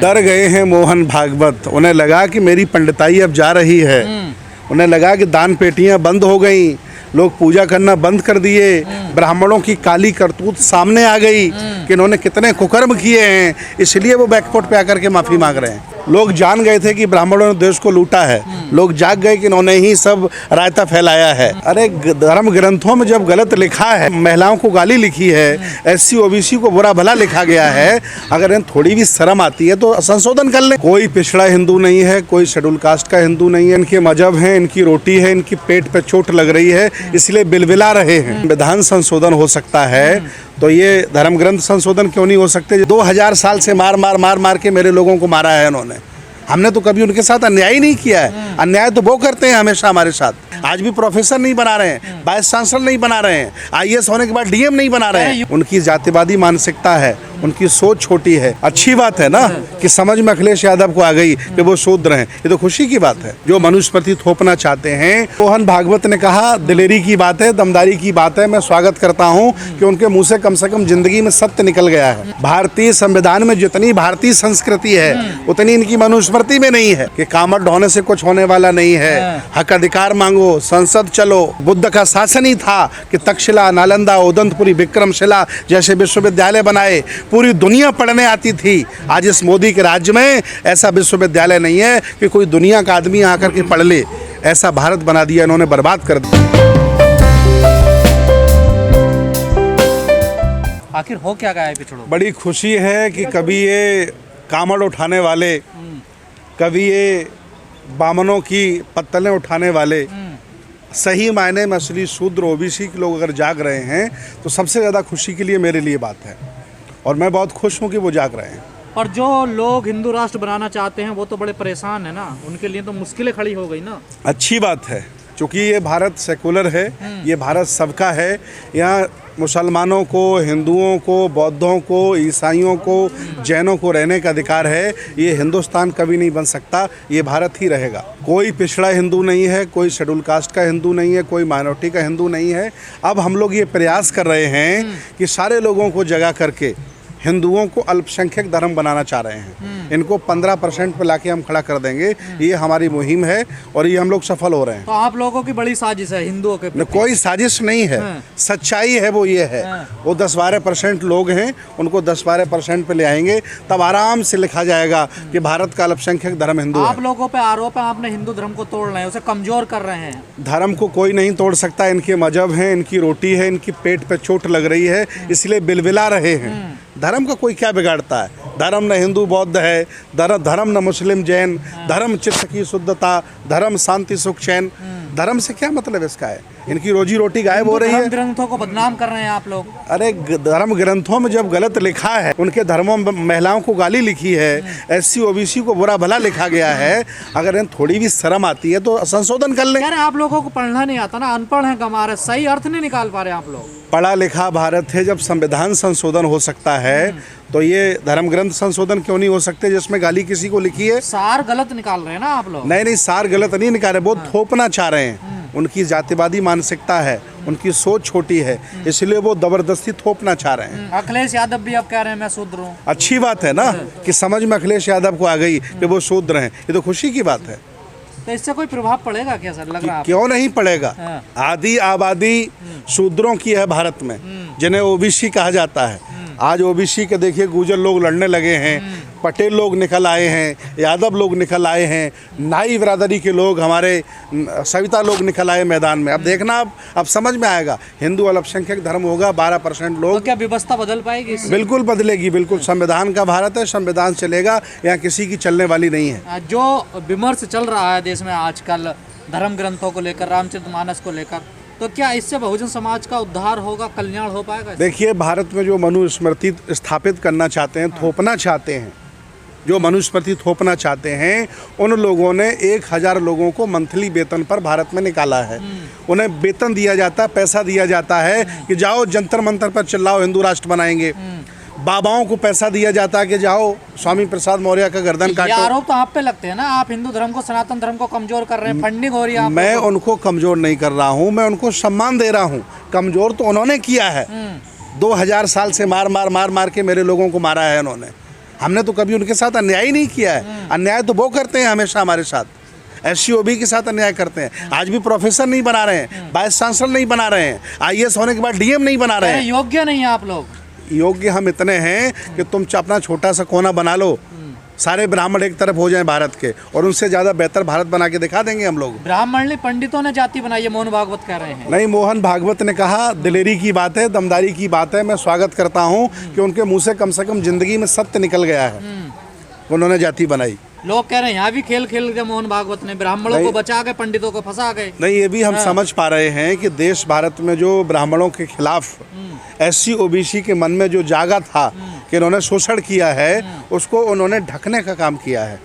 डर गए हैं मोहन भागवत। उन्हें लगा कि मेरी पंडिताई अब जा रही है। उन्हें लगा कि दान पेटियां बंद हो गई, लोग पूजा करना बंद कर दिए, ब्राह्मणों की काली करतूत सामने आ गई कि इन्होंने कितने कुकर्म किए हैं, इसलिए वो बैकफुट पे आकर के माफ़ी मांग रहे हैं। लोग जान गए थे कि ब्राह्मणों ने देश को लूटा है, लोग जाग गए कि इन्होंने ही सब रायता फैलाया है। अरे धर्म ग्रंथों में जब गलत लिखा है, महिलाओं को गाली लिखी है, SC OBC को बुरा भला लिखा गया है, अगर इन्हें थोड़ी भी शर्म आती है तो संशोधन कर ले। कोई पिछड़ा हिंदू नहीं है, कोई शेड्यूल कास्ट का हिंदू नहीं है, इनके मजहब हैं, इनकी रोटी है, इनकी पेट पे चोट लग रही है, इसलिए बिलबिला रहे हैं। संविधान संशोधन हो सकता है तो ये धर्म ग्रंथ संशोधन क्यों नहीं हो सकते? 2000 साल से मार के मेरे लोगों को मारा है इन्होंने। हमने तो कभी उनके साथ अन्याय ही नहीं किया है। अन्याय तो वो करते हैं हमेशा हमारे साथ। आज भी प्रोफेसर नहीं बना रहे हैं, वाइस चांसलर नहीं बना रहे हैं, IAS होने के बाद DM नहीं बना रहे हैं। उनकी जातिवादी मानसिकता है, उनकी सोच छोटी है। अच्छी बात है ना कि समझ में अखिलेश यादव को आ गई कि वो शूद्र हैं, ये तो खुशी की बात है। जो मनुस्मृति थोपना चाहते हैं, मोहन भागवत ने कहा दिलेरी की बात है, दमदारी की बात है। मैं स्वागत करता हूँ कि उनके मुँह से कम जिंदगी में सत्य निकल गया है। भारतीय संविधान में जितनी भारतीय संस्कृति है उतनी इनकी मनुस्मृति में नहीं है कि कामत ढोने से कुछ होने वाला नहीं है। हक अधिकार मांगो, संसद चलो। बुद्ध का शासन ही था कि तक्षशिला, नालंदा, उदंतपुरी, विक्रमशिला जैसे विश्वविद्यालय बनाए, पूरी दुनिया पढ़ने आती थी। आज इस मोदी के राज्य में ऐसा विश्वविद्यालय नहीं है कि कोई दुनिया का आदमी आकर के पढ़ ले। ऐसा भारत बना दिया इन्होंने, बर्बाद कर दिया। आखिर हो क्या गया है पिछड़ों? बड़ी खुशी है कि कभी ये कामड़ उठाने वाले, कभी ये बामनों की पत्तलें उठाने वाले, सही मायने में असली शूद्र OBC के लोग अगर जाग रहे हैं तो सबसे ज़्यादा खुशी के लिए मेरे लिए बात है। और मैं बहुत खुश हूँ कि वो जाग रहे हैं। और जो लोग हिंदू राष्ट्र बनाना चाहते हैं वो तो बड़े परेशान है ना, उनके लिए तो मुश्किलें खड़ी हो गई ना। अच्छी बात है, क्योंकि ये भारत सेकुलर है, ये भारत सबका है। यहाँ मुसलमानों को, हिंदुओं को, बौद्धों को, ईसाइयों को, जैनों को रहने का अधिकार है। ये हिंदुस्तान कभी नहीं बन सकता, ये भारत ही रहेगा। कोई पिछड़ा हिंदू नहीं है, कोई शेड्यूल कास्ट का हिंदू नहीं है, कोई माइनॉरिटी का हिंदू नहीं है। अब हम लोग ये प्रयास कर रहे हैं कि सारे लोगों को जगा करके हिंदुओं को अल्पसंख्यक धर्म बनाना चाह रहे हैं। इनको 15% पे लाके हम खड़ा कर देंगे। ये हमारी मुहिम है और ये हम लोग सफल हो रहे हैं। तो आप लोगों की बड़ी साजिश है हिंदुओं के प्रति? कोई साजिश नहीं है, सच्चाई है वो ये है। वो 10-12% लोग हैं, उनको 10-12% पे ले आएंगे, तब आराम से लिखा जाएगा कि भारत का अल्पसंख्यक धर्म हिंदू है। आप लोगों पे आरोप है आपने हिंदू धर्म को तोड़ रहे हैं, उसे कमजोर कर रहे हैं। धर्म को कोई नहीं तोड़ सकता। इनके मजहब हैं, इनकी रोटी है, इनकी पेट पे चोट लग रही है, इसलिए बिलबिला रहे हैं। धर्म का कोई क्या बिगाड़ता है? धर्म न हिंदू बौद्ध है, धर्म न मुस्लिम जैन, धर्म चित्त की शुद्धता, धर्म शांति सुख चैन। धर्म से क्या मतलब इसका है? इनकी रोजी रोटी गायब हो रही है। ग्रंथों को बदनाम कर रहे हैं आप लोग। अरे धर्म ग्रंथों में जब गलत लिखा है, उनके धर्मों में महिलाओं को गाली लिखी है, SC OBC को बुरा भला लिखा गया है, अगर इन्हें थोड़ी भी शर्म आती है तो संशोधन कर ले। यार आप लोगों को पढ़ना नहीं आता ना, अनपढ़ है गंवार, सही अर्थ नहीं निकाल पा रहे आप लोग। पढ़ा लिखा भारत है। जब संविधान संशोधन हो सकता है तो ये धर्म ग्रंथ संशोधन क्यों नहीं हो सकते जिसमें गाली किसी को लिखी है? सार गलत निकाल रहे हैं ना आप लोग। नहीं, सार गलत नहीं निकाल रहे, वो थोपना चाह रहे हैं। उनकी जातिवादी मानसिकता है, उनकी सोच छोटी है, इसलिए वो जबरदस्ती थोपना चाह रहे हैं। अखिलेश यादव भी अब कह रहे हैं मैं शूद्र हूँ। अच्छी बात है ना कि समझ में अखिलेश यादव को आ गई कि वो शूद्र हैं, ये तो खुशी की बात है। तो इससे कोई प्रभाव पड़ेगा क्या सर, लग रहा है? क्यों नहीं पड़ेगा? आधी आबादी शूद्रों की है भारत में, जिन्हें OBC कहा जाता है। आज OBC के देखिए गुर्जर लोग लड़ने लगे हैं, पटेल लोग निकल आए हैं, यादव लोग निकल आए हैं, नाई बिरादरी के लोग, हमारे सविता लोग निकल आए मैदान में। अब देखना, अब समझ में आएगा। हिंदू अल्पसंख्यक धर्म होगा, 12% लोग। तो क्या व्यवस्था बदल पाएगी? बिल्कुल बदलेगी, बिल्कुल। संविधान का भारत है, संविधान चलेगा, यहाँ किसी की चलने वाली नहीं है। जो विमर्श चल रहा है देश में आजकल धर्म ग्रंथों को लेकर, रामचरितमानस को लेकर, तो क्या इससे बहुजन समाज का उद्धार होगा, कल्याण हो पाएगा? देखिए, भारत में जो मनुस्मृति स्थापित करना चाहते हैं, थोपना चाहते हैं, जो मनुस्मृति थोपना चाहते हैं, उन लोगों ने 1000 लोगों को मंथली वेतन पर भारत में निकाला है। उन्हें वेतन दिया जाता है, पैसा दिया जाता है कि जाओ जंतर मंतर पर चिल्लाओ, हिंदू राष्ट्र बनाएंगे। बाबाओं को पैसा दिया जाता है कि जाओ स्वामी प्रसाद मौर्य का गर्दन काटो। आरोप तो आप पे लगते हैं ना, आप हिंदू धर्म को, सनातन धर्म को कमजोर कर रहे हैं, फंडिंग हो रही है। मैं उनको कमजोर नहीं कर रहा हूँ, मैं उनको सम्मान दे रहा हूँ। कमजोर तो उन्होंने किया है। 2000 साल से मार के मेरे लोगों को मारा है इन्होंने। हमने तो कभी उनके साथ अन्याय ही नहीं किया है। अन्याय तो वो करते हैं हमेशा हमारे साथ, SCOB के साथ अन्याय करते हैं। आज भी प्रोफेसर नहीं बना रहे हैं, वाइस चांसलर नहीं बना रहे हैं, IAS होने के बाद DM नहीं बना रहे हैं। योग्य नहीं है आप लोग। योग्य हम इतने हैं कि तुम अपना छोटा सा कोना बना लो, सारे ब्राह्मण एक तरफ हो जाएं भारत के, और उनसे ज़्यादा बेहतर भारत बना के दिखा देंगे हम लोग। ब्राह्मण ने पंडितों ने जाति बनाई है, मोहन भागवत कह रहे हैं। नहीं, मोहन भागवत ने कहा, दिलेरी की बात है, दमदारी की बात है। मैं स्वागत करता हूं कि उनके मुंह से कम जिंदगी में सत्य निकल गया है। उन्होंने जाति बनाई। लोग कह रहे हैं यहाँ भी खेल खेल के मोहन भागवत ने ब्राह्मणों को बचा के पंडितों को फंसा गए। नहीं, ये भी हम समझ पा रहे हैं कि देश भारत में जो ब्राह्मणों के खिलाफ SC OBC के मन में जो जागा था कि इन्होंने शोषण किया है, उसको उन्होंने ढकने का काम किया है।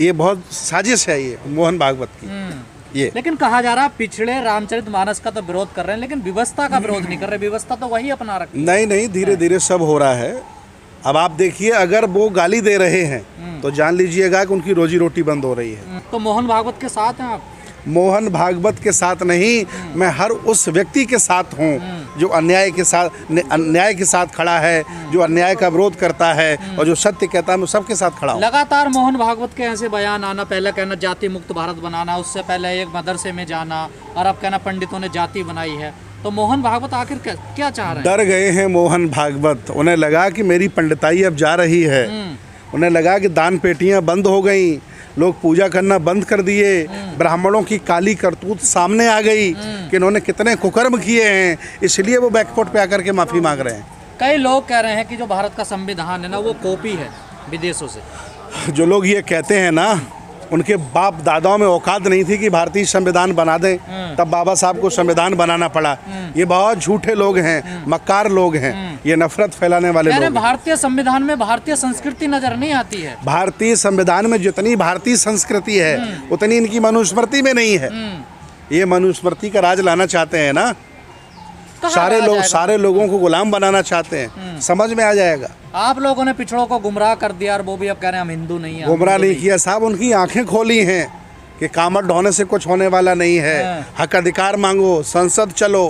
ये बहुत साजिश है ये मोहन भागवत की। ये लेकिन कहा जा रहा पिछड़े रामचरितमानस का तो विरोध कर रहे हैं, लेकिन व्यवस्था का विरोध नहीं कर रहे। व्यवस्था तो वही अपना रखी। नहीं, धीरे धीरे सब हो रहा है। अब आप देखिए, अगर वो गाली दे रहे हैं तो जान लीजिएगा कि उनकी रोजी रोटी बंद हो रही है। तो मोहन भागवत के साथ हैं आप? मोहन भागवत के साथ नहीं, मैं हर उस व्यक्ति के साथ हूँ जो अन्याय के साथ खड़ा है, जो अन्याय का विरोध करता है और जो सत्य कहता है, मैं सबके साथ खड़ा हूँ। लगातार मोहन भागवत के ऐसे बयान आना, पहले कहना जाति मुक्त भारत बनाना, उससे पहले एक मदरसे में जाना, और अब कहना पंडितों ने जाति बनाई है। तो मोहन भागवत आखिर क्या चाह रहे हैं? डर गए हैं मोहन भागवत। उन्हें लगा कि मेरी पंडिताई अब जा रही है। उन्हें लगा कि दान पेटियां बंद हो गई, लोग पूजा करना बंद कर दिए, ब्राह्मणों की काली करतूत सामने आ गई कि इन्होंने कितने कुकर्म किए हैं, इसलिए वो बैकफुट पे आकर के माफ़ी मांग रहे हैं। कई लोग कह रहे हैं कि जो भारत का संविधान है ना, वो कॉपी है विदेशों से। जो लोग ये कहते हैं ना, उनके बाप दादाओं में औकात नहीं थी कि भारतीय संविधान बना दें, तब बाबा साहब को संविधान बनाना पड़ा। ये बहुत झूठे लोग हैं, मक्कार लोग हैं, ये नफरत फैलाने वाले लोग हैं। भारतीय संविधान में भारतीय संस्कृति नजर नहीं आती है। भारतीय संविधान में जितनी भारतीय संस्कृति है उतनी इनकी मनुस्मृति में नहीं है। ये मनुस्मृति का राज लाना चाहते हैं ना, सारे लोगों को गुलाम बनाना चाहते हैं। समझ में आ जाएगा। आप लोगों ने पिछड़ों को गुमराह कर दिया और वो भी अब कह रहे हैं हम हिंदू नहीं है। गुमराह नहीं किया साहब, उनकी आंखें खोली हैं कि कामत ढोने से कुछ होने वाला नहीं है। हक अधिकार मांगो, संसद चलो,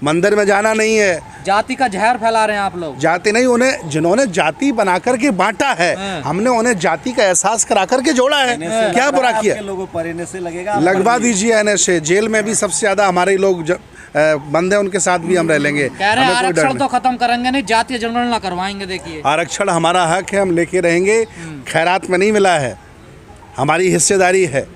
मंदिर में जाना नहीं है। जाति का जहर फैला रहे हैं आप लोग। जाति नहीं, उन्हें जिन्होंने जाति बना करके बांटा है, हमने उन्हें जाति का एहसास करा करके जोड़ा है। क्या बुरा किया? लोगों पर NSA लगेगा, लगवा दीजिए NSA। जेल में भी सबसे ज्यादा हमारे लोग बंदे, उनके साथ भी हम रह लेंगे। कह रहे हैं आरक्षण तो खत्म करेंगे नहीं, जातीय जनगणना करवाएंगे। देखिए, आरक्षण हमारा हक है, हम लेके रहेंगे। खैरात में नहीं मिला है, हमारी हिस्सेदारी है।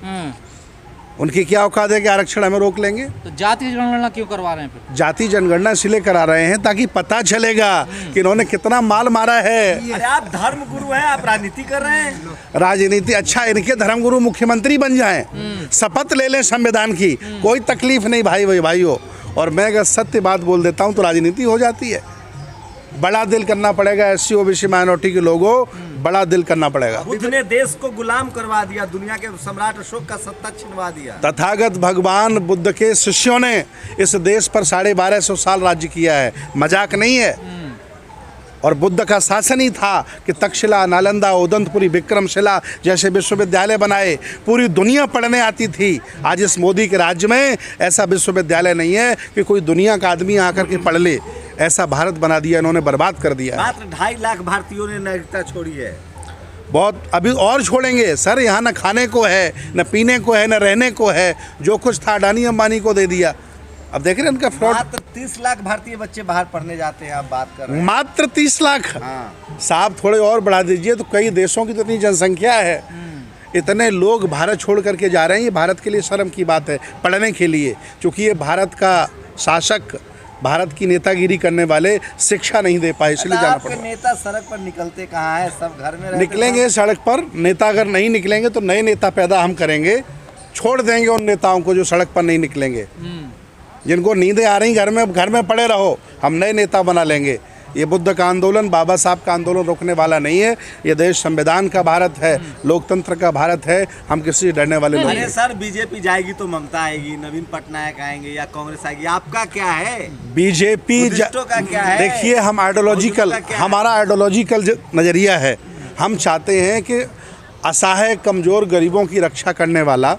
उनकी क्या औकात है कि आरक्षण हमें रोक लेंगे? तो जातीय जनगणना क्यों करवा रहे हैं फिर? जाति जनगणना इसलिए करा रहे हैं ताकि पता चलेगा कि इन्होंने कितना माल मारा है। अरे आप धर्म गुरु हैं, आप राजनीति कर रहे हैं। राजनीति अच्छा, इनके धर्मगुरु मुख्यमंत्री बन जाएं, शपथ ले लें संविधान की, कोई तकलीफ नहीं भाइयों। और मैं अगर सत्य बात बोल देता हूँ तो राजनीति हो जाती है। बड़ा दिल करना पड़ेगा SC OBC माइनॉरिटी के लोगों, बड़ा दिल करना पड़ेगा। बुद्ध ने देश को गुलाम करवा दिया, दुनिया के सम्राट अशोक का सत्ता छिनवा दिया। तथागत भगवान बुद्ध के शिष्यों ने इस देश पर 1250 साल राज्य किया है, मजाक नहीं है। और बुद्ध का शासन ही था कि तक्षशिला, नालंदा, उदंतपुरी, विक्रमशिला जैसे विश्वविद्यालय बनाए, पूरी दुनिया पढ़ने आती थी। आज इस मोदी के राज्य में ऐसा विश्वविद्यालय नहीं है कि कोई दुनिया का आदमी आकर के पढ़ ले। ऐसा भारत बना दिया इन्होंने, बर्बाद कर दिया। मात्र 2.5 लाख भारतीयों ने नागरिकता छोड़ी है। बहुत अभी और छोड़ेंगे सर। यहाँ न खाने को है, न पीने को है, न रहने को है। जो कुछ था अडानी अंबानी को दे दिया। अब देख रहे हैं इनका फ्रॉड। मात्र 30 लाख भारतीय बच्चे बाहर पढ़ने जाते हैं, आप बात कर रहे हैं। मात्र 30 लाख। हाँ। साहब थोड़े और बढ़ा दीजिए तो कई देशों की तो इतनी जनसंख्या है, इतने लोग भारत छोड़ करके जा रहे हैं। ये भारत के लिए शर्म की बात है पढ़ने के लिए, क्योंकि ये भारत का शासक, भारत की नेतागिरी करने वाले शिक्षा नहीं दे पाए, इसलिए जाना पड़ा। नेता सड़क पर निकलते कहाँ है? सब घर में निकलेंगे सड़क पर। नेता अगर नहीं निकलेंगे तो नए नेता पैदा हम करेंगे। छोड़ देंगे उन नेताओं को जो सड़क पर नहीं निकलेंगे। जिनको नींदें आ रही घर में पड़े रहो, हम नए नेता बना लेंगे। ये बुद्ध का आंदोलन, बाबा साहब का आंदोलन रोकने वाला नहीं है। ये देश संविधान का भारत है, लोकतंत्र का भारत है। हम किसी से डरने वाले लोग नहीं। अरे सर, बीजेपी जाएगी तो ममता आएगी, नवीन पटनायक आएंगे या कांग्रेस आएगी, आपका क्या है? बीजेपी का क्या है? देखिए, हम आइडियोलॉजिकल, हमारा आइडियोलॉजिकल नज़रिया है। हम चाहते हैं कि असहाय, कमज़ोर, गरीबों की रक्षा करने वाला,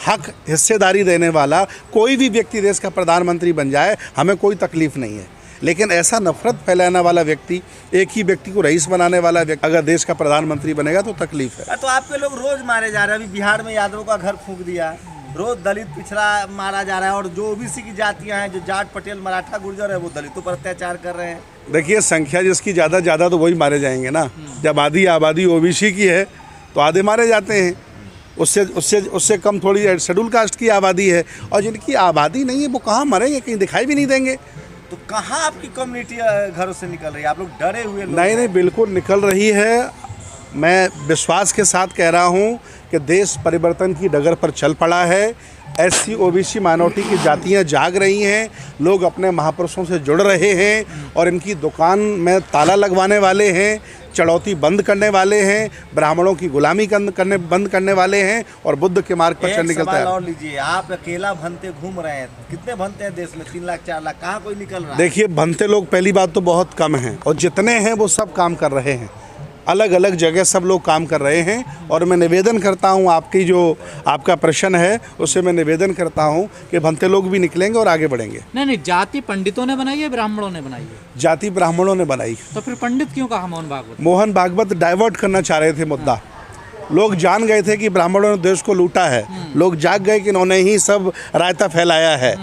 हक हिस्सेदारी देने वाला कोई भी व्यक्ति देश का प्रधानमंत्री बन जाए, हमें कोई तकलीफ नहीं है। लेकिन ऐसा नफरत फैलाने वाला व्यक्ति, एक ही व्यक्ति को रईस बनाने वाला व्यक्ति अगर देश का प्रधानमंत्री बनेगा तो तकलीफ है। तो आपके लोग रोज मारे जा रहे हैं। अभी बिहार में यादवों का घर फूंक दिया, रोज दलित पिछड़ा मारा जा रहा है, और जो ओबीसी की जातियां हैं, जो जाट पटेल मराठा गुर्जर है, वो दलितों पर अत्याचार कर रहे हैं। देखिए, संख्या जिसकी ज़्यादा तो वही मारे जाएंगे ना। जब आबादी ओबीसी की है तो आधे मारे जाते हैं, उससे कम थोड़ी शेड्यूल कास्ट की आबादी है, और जिनकी आबादी नहीं है वो कहाँ मरेंगे, कहीं दिखाई भी नहीं देंगे। तो कहाँ आपकी कम्युनिटी घरों से निकल रही है? आप लोग डरे हुए लोग नहीं, बिल्कुल निकल रही है। मैं विश्वास के साथ कह रहा हूँ कि देश परिवर्तन की डगर पर चल पड़ा है। एससी ओबीसी माइनॉरिटी की जातियाँ जाग रही हैं, लोग अपने महापुरुषों से जुड़ रहे हैं और इनकी दुकान में ताला लगवाने वाले हैं, चढ़ौती बंद करने वाले हैं, ब्राह्मणों की गुलामी बंद करने वाले हैं और बुद्ध के मार्ग पर चल निकलता है। और लीजिए, आप अकेला भंते घूम रहे हैं, कितने भंते हैं देश में? 3 लाख 4 लाख, कहाँ कोई निकल रहा है? देखिए, भंते लोग पहली बात तो बहुत कम हैं, और जितने हैं वो सब काम कर रहे हैं, अलग अलग जगह सब लोग काम कर रहे हैं। और मैं निवेदन करता हूं, आपका प्रश्न है उससे मैं निवेदन करता हूं कि भंते लोग भी निकलेंगे और आगे बढ़ेंगे। नहीं, जाति पंडितों ने बनाई है, ब्राह्मणों ने बनाई है? जाति ब्राह्मणों ने बनाई। तो फिर पंडित क्यों कहा मोहन भागवत? मोहन भागवत डाइवर्ट करना चाह रहे थे मुद्दा। लोग जान गए थे कि ब्राह्मणों ने देश को लूटा है, लोग जाग गए कि इन्होंने ही सब रायता फैलाया है।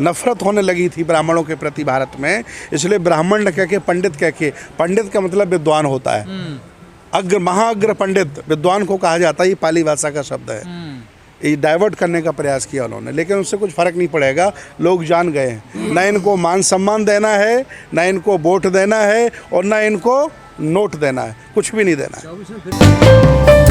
नफरत होने लगी थी ब्राह्मणों के प्रति भारत में, इसलिए ब्राह्मण न कह के पंडित कह के, पंडित का मतलब विद्वान होता है, महाअग्र पंडित विद्वान को कहा जाता है, ये पाली भाषा का शब्द है। ये डाइवर्ट करने का प्रयास किया उन्होंने, लेकिन उससे कुछ फर्क नहीं पड़ेगा। लोग जान गए हैं, ना इनको मान सम्मान देना है, ना इनको वोट देना है, और ना इनको नोट देना है, कुछ भी नहीं देना है।